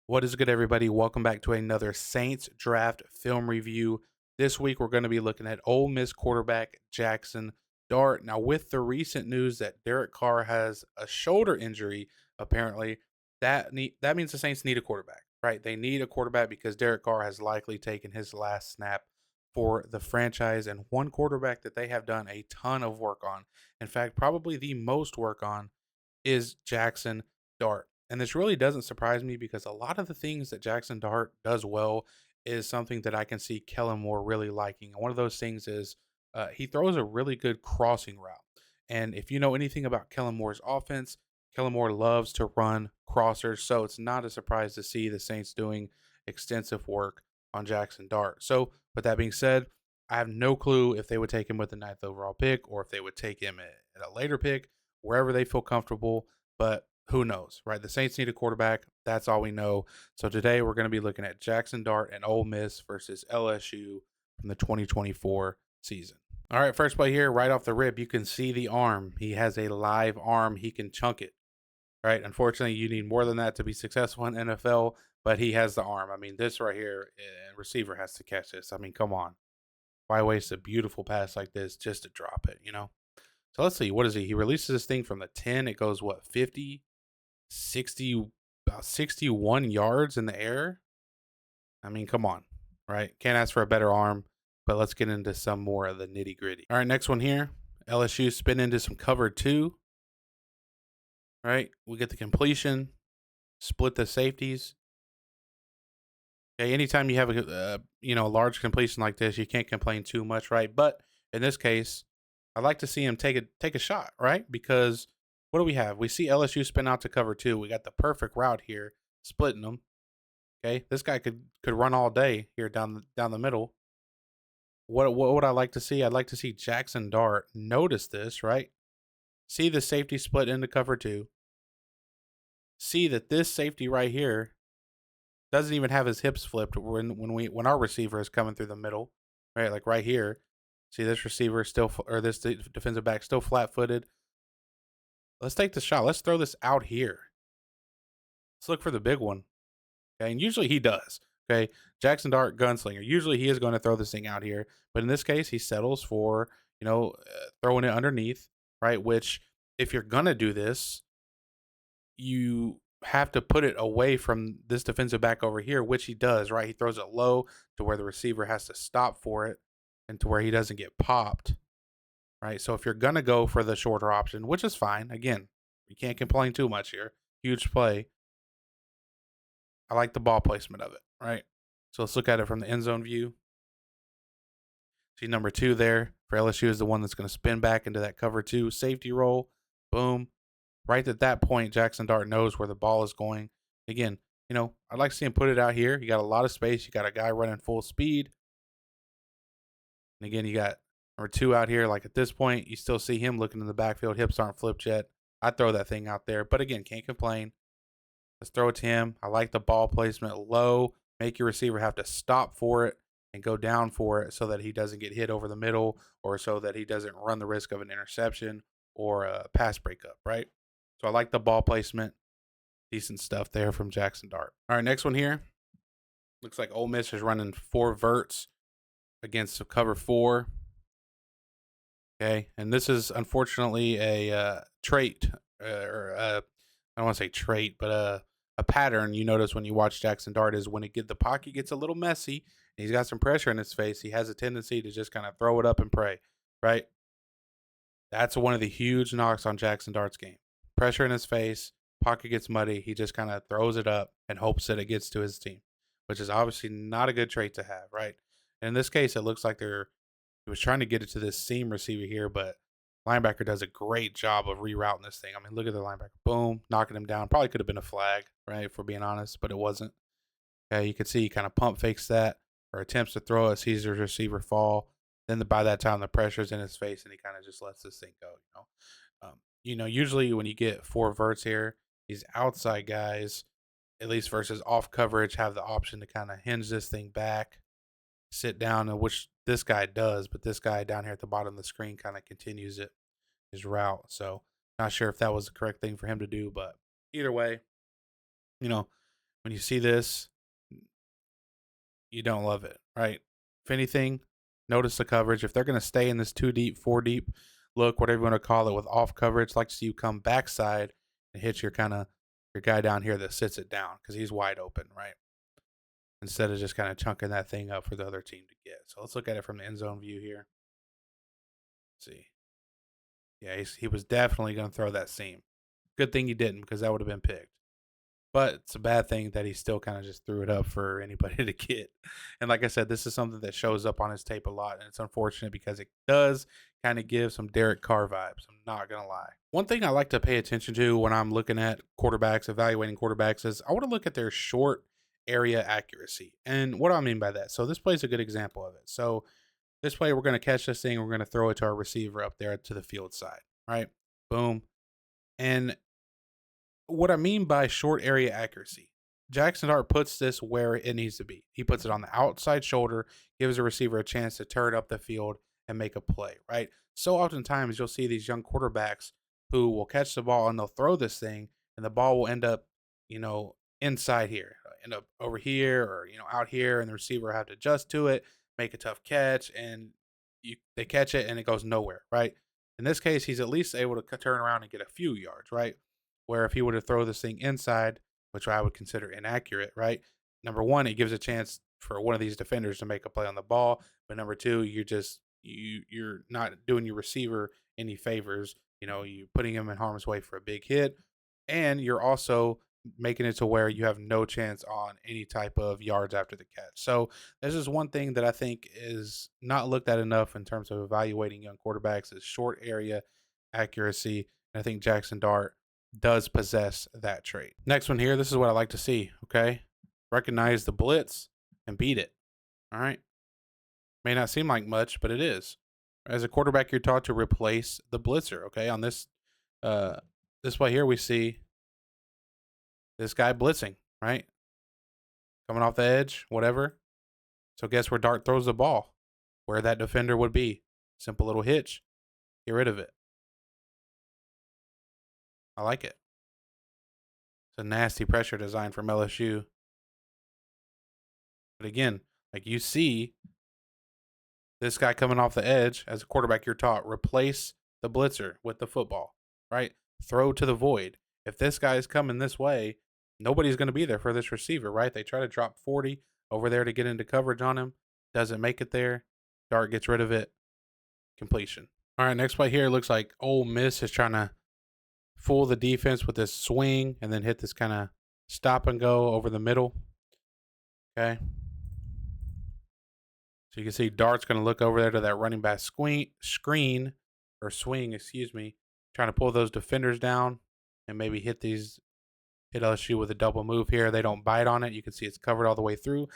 What is good, everybody? Welcome back to another Saints draft film review. This week, we're going to be looking at Ole Miss quarterback Jackson Dart. Now, with the recent news that Derek Carr has a shoulder injury, apparently, that means the Saints need a quarterback, right? They need a quarterback because Derek Carr has likely taken his last snap for the franchise, and one quarterback that they have done a ton of work on. In fact, probably the most work on is Jackson Dart. And this really doesn't surprise me because a lot of the things that Jackson Dart does well is something that I can see Kellen Moore really liking. And one of those things is he throws a really good crossing route. And if you know anything about Kellen Moore's offense, Kellen Moore loves to run crossers. So it's not a surprise to see the Saints doing extensive work on Jackson Dart. So, with that being said, I have no clue if they would take him with the ninth overall pick or if they would take him at a later pick, wherever they feel comfortable. But who knows, right? The Saints need a quarterback. That's all we know. So today we're going to be looking at Jackson Dart and Ole Miss versus LSU from the 2024 season. All right, first play here, right off the rip, you can see the arm. He has a live arm. He can chunk it, right? Unfortunately, you need more than that to be successful in NFL, but he has the arm. I mean, this right here, receiver has to catch this. I mean, come on. Why waste a beautiful pass like this just to drop it, you know? So let's see. What is he? He releases this thing from the 10. It goes, what, 50, 60, about 61 yards in the air? I mean, come on, right? Can't ask for a better arm, but let's get into some more of the nitty gritty. All right, next one here. LSU spin into some cover two, right? We get the completion, split the safeties. Okay, anytime you have a large completion like this, you can't complain too much, right? But in this case, I'd like to see him take a shot, right? Because what do we have? We see LSU spin out to cover two. We got the perfect route here, splitting them. Okay, this guy could run all day here down the middle. What would I like to see? I'd like to see Jackson Dart notice this, right? See the safety split into cover two. See that this safety right here doesn't even have his hips flipped when our receiver is coming through the middle, right? Like right here. See this receiver or this defensive back still flat-footed. Let's take the shot. Let's throw this out here. Let's look for the big one. Okay, and usually he does. Okay, Jackson Dart, gunslinger. Usually he is going to throw this thing out here, but in this case, he settles for throwing it underneath, right? Which, if you're gonna do this, you have to put it away from this defensive back over here, which he does, right? He throws it low to where the receiver has to stop for it and to where he doesn't get popped, right? So if you're going to go for the shorter option, which is fine, again, you can't complain too much here. Huge play. I like the ball placement of it, right? So let's look at it from the end zone view. See number two there for LSU is the one that's going to spin back into that cover two safety roll. Boom. Right at that point, Jackson Dart knows where the ball is going. Again, I'd like to see him put it out here. You got a lot of space. You got a guy running full speed. And again, you got number two out here. Like at this point, you still see him looking in the backfield. Hips aren't flipped yet. I'd throw that thing out there. But again, can't complain. Let's throw it to him. I like the ball placement low. Make your receiver have to stop for it and go down for it so that he doesn't get hit over the middle or so that he doesn't run the risk of an interception or a pass breakup, right? So I like the ball placement. Decent stuff there from Jackson Dart. All right, next one here. Looks like Ole Miss is running four verts against cover four. Okay, and this is unfortunately a trait, or I don't want to say trait, but a pattern you notice when you watch Jackson Dart is when the pocket gets a little messy and he's got some pressure in his face, he has a tendency to just kind of throw it up and pray, right? That's one of the huge knocks on Jackson Dart's game. Pressure in his face, pocket gets muddy, he just kind of throws it up and hopes that it gets to his team, which is obviously not a good trait to have, right? And in this case, it looks like he was trying to get it to this seam receiver here, but linebacker does a great job of rerouting this thing. I mean, look at the linebacker. Boom, knocking him down. Probably could have been a flag, right, if we're being honest, but it wasn't. Okay, you could see he kind of pump fakes that or attempts to throw it, sees the receiver fall. Then by that time, the pressure's in his face, and he kind of just lets this thing go. Usually when you get four verts here, these outside guys, at least versus off coverage, have the option to kind of hinge this thing back, sit down, and which this guy does, but this guy down here at the bottom of the screen kind of continues his route. So not sure if that was the correct thing for him to do, but either way, you know, when you see this, you don't love it, right? If anything, notice the coverage. If they're going to stay in this 2 deep, 4 deep look, whatever you want to call it, with off coverage, like to see you come backside and hit your your guy down here that sits it down because he's wide open, right? Instead of just kind of chunking that thing up for the other team to get. So let's look at it from the end zone view here. Let's see. Yeah, he was definitely going to throw that seam. Good thing he didn't, because that would have been picked. But it's a bad thing that he still kind of just threw it up for anybody to get. And like I said, this is something that shows up on his tape a lot. And it's unfortunate because it does kind of give some Derek Carr vibes. I'm not going to lie. One thing I like to pay attention to when I'm looking at quarterbacks, evaluating quarterbacks, is I want to look at their short area accuracy. And what do I mean by that? So this play is a good example of it. So this play, we're going to catch this thing. We're going to throw it to our receiver up there to the field side, right? Boom. And what I mean by short area accuracy, Jaxson Dart puts this where it needs to be. He puts it on the outside shoulder, gives the receiver a chance to turn up the field and make a play, right? So oftentimes you'll see these young quarterbacks who will catch the ball and they'll throw this thing and the ball will end up, inside here, end up over here or, out here, and the receiver will have to adjust to it, make a tough catch, and they catch it and it goes nowhere, right? In this case, he's at least able to turn around and get a few yards, right? Where if he were to throw this thing inside, which I would consider inaccurate, right? Number one, it gives a chance for one of these defenders to make a play on the ball. But number two, you're not doing your receiver any favors. You're putting him in harm's way for a big hit. And you're also making it to where you have no chance on any type of yards after the catch. So this is one thing that I think is not looked at enough in terms of evaluating young quarterbacks is short area accuracy. And I think Jaxson Dart does possess that trait. Next one here, this is what I like to see, okay? Recognize the blitz and beat it, all right? May not seem like much, but it is. As a quarterback, you're taught to replace the blitzer, okay? On this play here, we see this guy blitzing, right? Coming off the edge, whatever. So guess where Dart throws the ball? Where that defender would be. Simple little hitch. Get rid of it. I like it. It's a nasty pressure design from LSU. But again, like you see this guy coming off the edge, as a quarterback, you're taught replace the blitzer with the football, right? Throw to the void. If this guy is coming this way, nobody's going to be there for this receiver, right? They try to drop 40 over there to get into coverage on him. Doesn't make it there. Dart gets rid of it. Completion. All right, next play here. Looks like Ole Miss is trying to fool the defense with this swing and then hit this kind of stop and go over the middle. Okay. So you can see Dart's going to look over there to that running back swing, trying to pull those defenders down and maybe hit LSU with a double move here. They don't bite on it. You can see it's covered all the way through.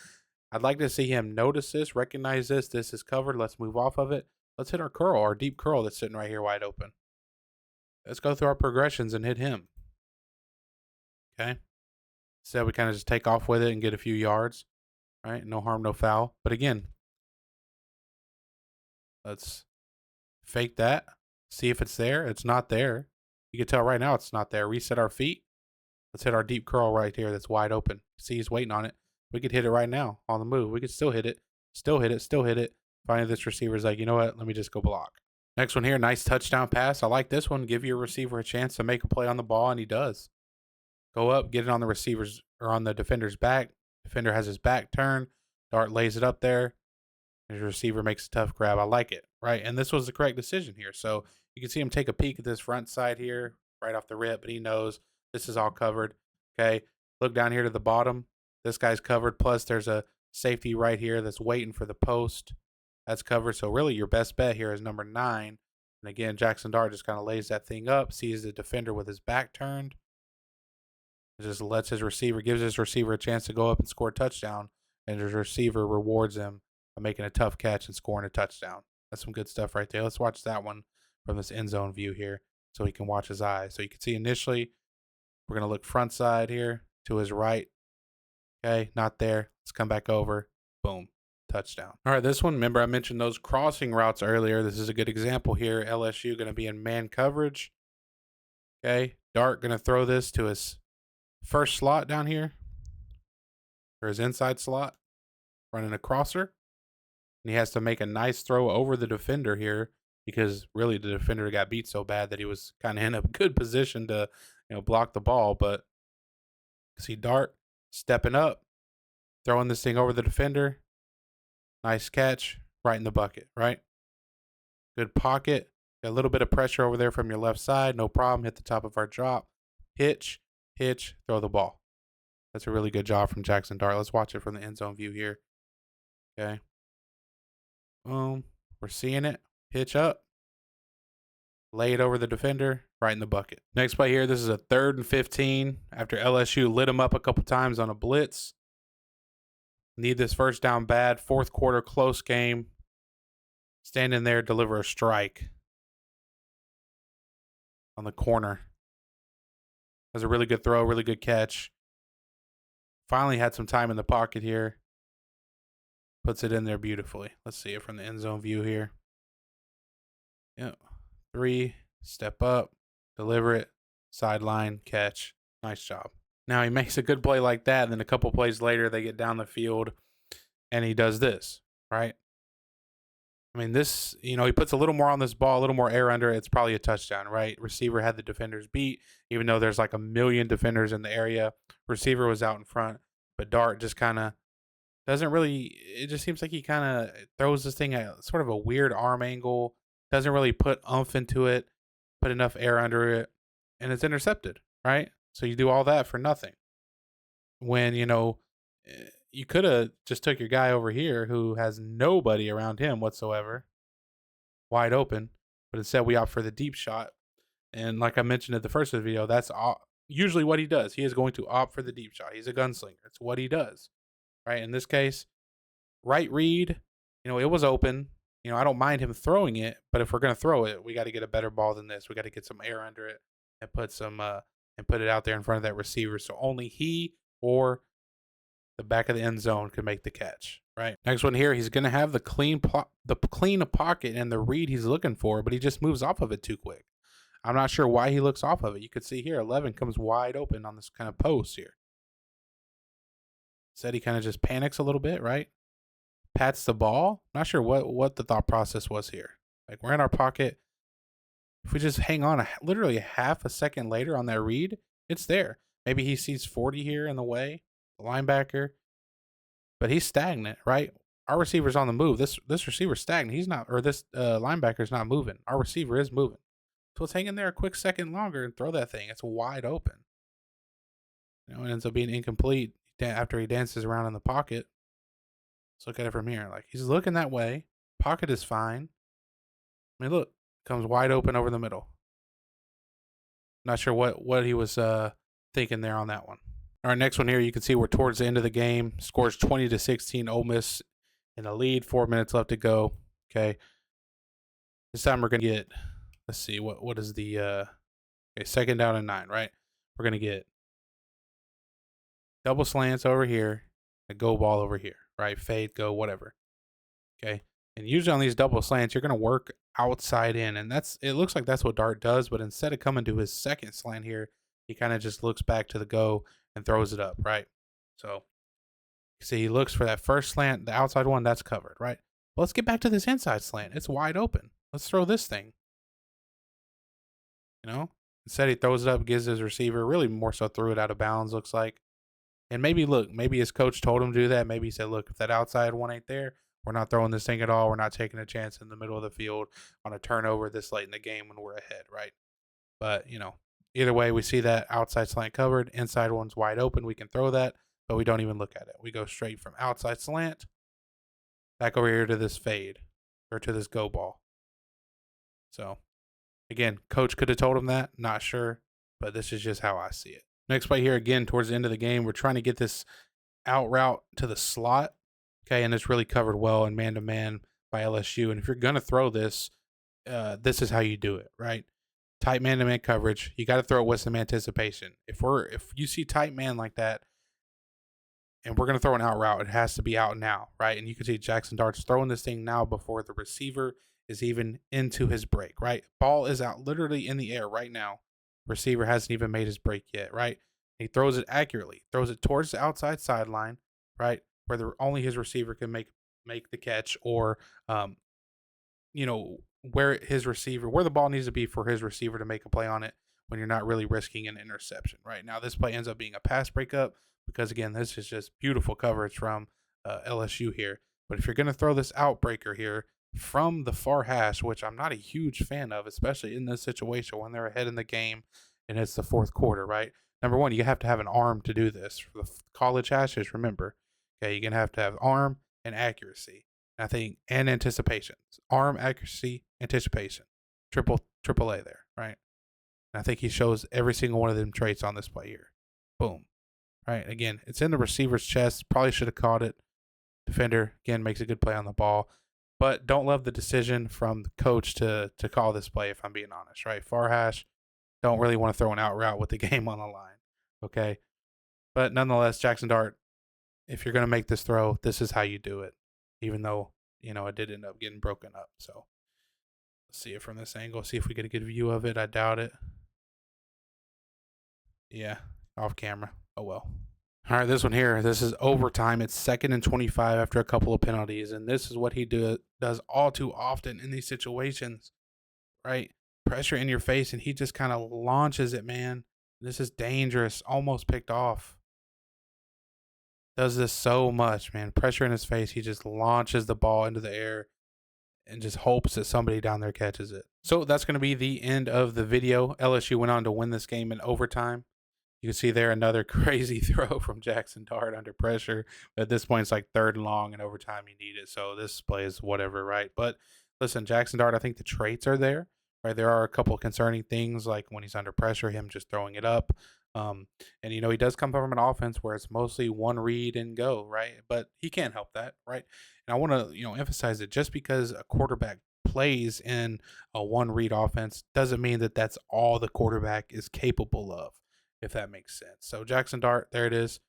I'd like to see him notice this, recognize this. This is covered. Let's move off of it. Let's hit our curl, our deep curl that's sitting right here wide open. Let's go through our progressions and hit him. Okay. So we kind of just take off with it and get a few yards. Right? No harm, no foul. But again, let's fake that. See if it's there. It's not there. You can tell right now it's not there. Reset our feet. Let's hit our deep curl right here that's wide open. See, he's waiting on it. We could hit it right now on the move. We could still hit it. Still hit it. Finally, this receiver's like, you know what? Let me just go block. Next one here, nice touchdown pass. I like this one. Give your receiver a chance to make a play on the ball, and he does. Go up, get it on the receiver's or on the defender's back. Defender has his back turned. Dart lays it up there. His receiver makes a tough grab. I like it, right? And this was the correct decision here. So you can see him take a peek at this front side here, right off the rip, but he knows this is all covered. Okay, look down here to the bottom. This guy's covered. Plus, there's a safety right here that's waiting for the post. That's covered. So really, your best bet here is number 9. And again, Jaxson Dart just kind of lays that thing up, sees the defender with his back turned, just gives his receiver a chance to go up and score a touchdown, and his receiver rewards him by making a tough catch and scoring a touchdown. That's some good stuff right there. Let's watch that one from this end zone view here so he can watch his eyes. So you can see initially, we're going to look front side here to his right. Okay, not there. Let's come back over. Boom. Touchdown. All right, this one, remember I mentioned those crossing routes earlier. This is a good example here. LSU going to be in man coverage. Okay, Dart going to throw this to his first slot down here. or his inside slot, running a crosser. And he has to make a nice throw over the defender here because really the defender got beat so bad that he was kind of in a good position to, block the ball. But see Dart stepping up, throwing this thing over the defender. Nice catch, right in the bucket, right? Good pocket. Got a little bit of pressure over there from your left side. No problem. Hit the top of our drop. Hitch, throw the ball. That's a really good job from Jaxson Dart. Let's watch it from the end zone view here. Okay. Boom. We're seeing it. Hitch up. Lay it over the defender, right in the bucket. Next play here, this is a 3rd and 15 after LSU lit him up a couple times on a blitz. Need this first down bad. 4th quarter, close game. Stand in there, deliver a strike on the corner. That's a really good throw, really good catch. Finally had some time in the pocket here. Puts it in there beautifully. Let's see it from the end zone view here. Yep. 3, step up, deliver it, sideline, catch. Nice job. Now he makes a good play like that, and then a couple plays later, they get down the field, and he does this, right? I mean, this, he puts a little more on this ball, a little more air under it. It's probably a touchdown, right? Receiver had the defenders beat, even though there's like a million defenders in the area. Receiver was out in front, but Dart just kind of doesn't really, it just seems like he kind of throws this thing at sort of a weird arm angle, doesn't really put oomph into it, put enough air under it, and it's intercepted, right? So you do all that for nothing. When, you could have just took your guy over here who has nobody around him whatsoever, wide open, but instead we opt for the deep shot. And like I mentioned at the first of the video, that's usually what he does. He is going to opt for the deep shot. He's a gunslinger. It's what he does, right? In this case, right read, it was open. I don't mind him throwing it, but if we're going to throw it, we got to get a better ball than this. We got to get some air under it and put it out there in front of that receiver. So only he or the back of the end zone could make the catch, right? Next one here, he's going to have the clean pocket and the read he's looking for, but he just moves off of it too quick. I'm not sure why he looks off of it. You could see here, 11 comes wide open on this kind of post here. Said he kind of just panics a little bit, right? Pats the ball. Not sure what the thought process was here. Like, we're in our pocket. If we just hang on literally half a second later on that read, it's there. Maybe he sees 40 here in the way, the linebacker, but he's stagnant, right? Our receiver's on the move. This receiver's stagnant. He's not, or this linebacker's not moving. Our receiver is moving. So let's hang in there a quick second longer and throw that thing. It's wide open. It ends up being incomplete after he dances around in the pocket. Let's look at it from here. Like, he's looking that way. Pocket is fine. I mean, look, comes wide open over the middle. Not sure what he was thinking there on that one. All right, next one here, you can see we're towards the end of the game. Scores 20-16. Ole Miss in the lead. 4 minutes left to go. Okay. This time we're gonna get. Let's see what is the okay, 2nd down and 9. Right. We're gonna get double slants over here, a go ball over here. Right, fade, go, whatever. Okay, and usually on these double slants, you're gonna work outside in, and it looks like that's what Dart does. But instead of coming to his second slant here, he kind of just looks back to the go and throws it up, right? So, see, he looks for that first slant, the outside one, that's covered, right? Well, let's get back to this inside slant. It's wide open. Let's throw this thing. Instead he throws it up, gives his receiver, really more so threw it out of bounds, looks like. And maybe his coach told him to do that. Maybe he said, look, if that outside one ain't there, we're not throwing this thing at all. We're not taking a chance in the middle of the field on a turnover this late in the game when we're ahead, right? But, either way, we see that outside slant covered. Inside one's wide open. We can throw that, but we don't even look at it. We go straight from outside slant back over here to this fade or to this go ball. So, again, coach could have told him that. Not sure, but this is just how I see it. Next play here, again, towards the end of the game, we're trying to get this out route to the slot. Okay, and it's really covered well in man-to-man by LSU. And if you're going to throw this, this is how you do it, right? Tight man-to-man coverage. You got to throw it with some anticipation. If you see tight man like that, and we're going to throw an out route, it has to be out now, right? And you can see Jaxson Dart's throwing this thing now before the receiver is even into his break, right? Ball is out literally in the air right now. Receiver hasn't even made his break yet, right? He throws it accurately, throws it towards the outside sideline, right? Where only his receiver can make the catch, or um, where the ball needs to be for his receiver to make a play on it when you're not really risking an interception. Right now, this play ends up being a pass breakup because again, this is just beautiful coverage from LSU here. But if you're going to throw this outbreaker here from the far hash, which I'm not a huge fan of, especially in this situation when they're ahead in the game and it's the fourth quarter, right? Number one, you have to have an arm to do this. For the college hashes, remember, okay, you're going to have arm and accuracy. I think, and anticipation, arm accuracy, anticipation, triple A there, right? And I think he shows every single one of them traits on this play here. Boom, right? Again, it's in the receiver's chest. Probably should have caught it. Defender again makes a good play on the ball, but don't love the decision from the coach to call this play. If I'm being honest, right? Far hash, don't really want to throw an out route with the game on the line. Okay, but nonetheless, Jaxson Dart, if you're going to make this throw, this is how you do it. Even though, it did end up getting broken up. So let's see it from this angle. See if we get a good view of it. I doubt it. Yeah, off camera. Oh well. All right, this one here. This is overtime. It's 2nd and 25 after a couple of penalties, and this is what he does all too often in these situations, right? Pressure in your face, and he just kind of launches it, man. This is dangerous. Almost picked off. Does this so much, man. Pressure in his face. He just launches the ball into the air and just hopes that somebody down there catches it. So that's going to be the end of the video. LSU went on to win this game in overtime. You can see there another crazy throw from Jaxson Dart under pressure. At this point, it's like 3rd and long, and overtime you need it. So this play is whatever, right? But listen, Jaxson Dart, I think the traits are there, right? There are a couple of concerning things, like when he's under pressure, him just throwing it up. And he does come from an offense where it's mostly one read and go, right? But he can't help that, right? And I want to, emphasize that just because a quarterback plays in a one read offense doesn't mean that that's all the quarterback is capable of, if that makes sense. So Jaxson Dart, there it is.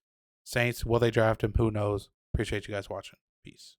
Saints, will they draft him? Who knows? Appreciate you guys watching. Peace.